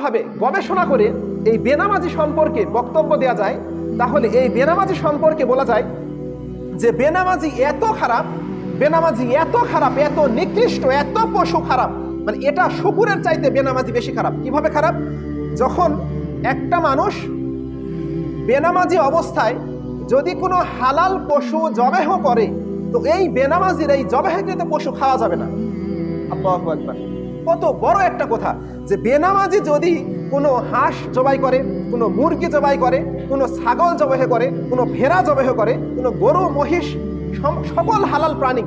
ভাবে গবেষণা করে এই বেনামাজি সম্পর্কে বক্তব্য দেওয়া যায়, তাহলে এই বেনামাজি সম্পর্কে বলা যায় যে বেনামাজি এত খারাপ, বেনামাজি এত খারাপ, এত নিকৃষ্ট, এত পশু খারাপ, মানে এটা শুকুরের চাইতে বেনামাজি বেশি খারাপ। কিভাবে খারাপ? যখন একটা মানুষ বেনামাজি অবস্থায় যদি কোনো হালাল পশু জবেহ করে, তো এই বেনামাজির এই জবেহকৃত পশু খাওয়া যাবে না। আল্লাহু আকবার। কত বড় একটা কথা যে বেনামাজি যদি কোনো হাঁস জবাই করে, কোনো মুরগি জবাই করে, কোনো ছাগল জবাই করে, কোনো ভেড়া জবাই করে, কোনো গরু মহিষ, সকল হালাল প্রাণী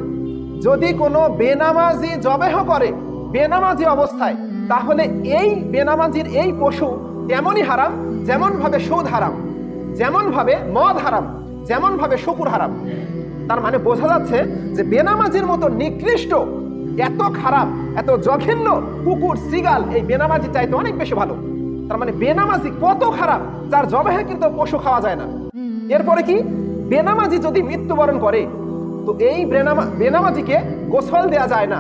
যদি কোনো বেনামাজি জবাই করে বেনামাজি অবস্থায়, তাহলে এই বেনামাজির এই পশু তেমনই হারাম যেমন ভাবে সুদ হারাম, যেমন ভাবে মদ হারাম, যেমন ভাবে শুকুর হারাম। তার মানে বোঝা যাচ্ছে যে বেনামাজির মতো নিকৃষ্ট, এত খারাপ, এত জঘন্য কুকুর, সিগাল এই বেনামাজি চাইতে অনেক বেশি ভালো। তার মানে বেনামাজি কত খারাপ, যার জবাহে কিন্তু পশু খাওয়া যায় না। এরপরে কি, বেনামাজি যদি মৃত্যুবরণ করে, তো এই বেনামাজিকে গোসল দেয়া যায় না,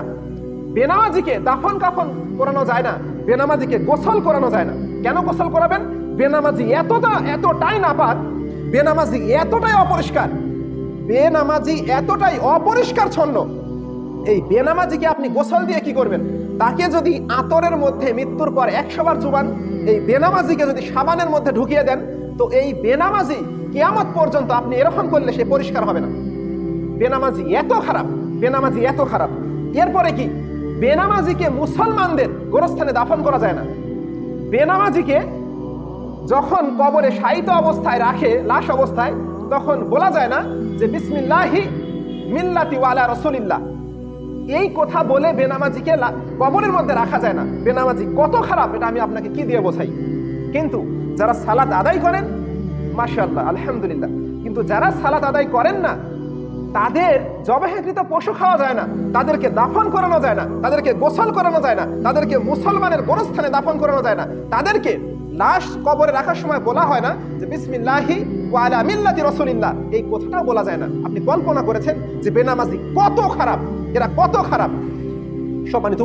বেনামাজিকে দাফন কাফন করানো যায় না, বেনামাজিকে গোসল করানো যায় না। কেন গোসল করাবেন? বেনামাজি এতটাই নাপাক, বেনামাজি এতটাই অপরিষ্কার, বেনামাজি এতটাই অপরিষ্কার ছন্ন, এই বেনামাজিকে আপনি গোসল দিয়ে কি করবেন? তাকে যদি আতরের মধ্যে মৃত্যুর পর 100 বার চুবান, এই বেনামাজিকে যদি সাবানের মধ্যে ঢুকিয়ে দেন, তো এই বেনামাজি কিয়ামত পর্যন্ত আপনি এরকম করলে সে পরিষ্কার হবে না। বেনামাজি এত খারাপ, বেনামাজি এত খারাপ। এরপরে কি, বেনামাজিকে মুসলমানদের গোরস্থানে দাফন করা যায় না। বেনামাজিকে যখন কবরে শায়িত অবস্থায় রাখে, লাশ অবস্থায়, তখন বলা যায় না যে বিসমিল্লাহি মিল্লাতি ওয়ালা রাসূলিল্লাহ, এই কথা বলে বেনামাজিকে কবরের মধ্যে রাখা যায় না। বেনামাজি কত খারাপ এটা আমি আপনাকে কি দিয়ে বোঝাই। কিন্তু যারা সালাত আদায় করেন, মাশাআল্লাহ, আলহামদুলিল্লাহ, কিন্তু যারা সালাত আদায় করেন না, তাদের জবাহকৃত পশু খাওয়া যায় না, তাদেরকে দাফন করানো যায় না, তাদেরকে গোসল করানো যায় না, তাদেরকে মুসলমানের গোরস্থানে দাফন করানো যায় না, তাদেরকে লাশ কবরে রাখার সময় বলা হয় না যে বিসমিল্লাহি ওয়া আলা মিল্লাতি রাসূলিল্লাহ, এই কথাটাও বলা যায় না। আপনি কল্পনা করেছেন যে বেনামাজি কত খারাপ, এরা কত খারাপ। সম্মানিত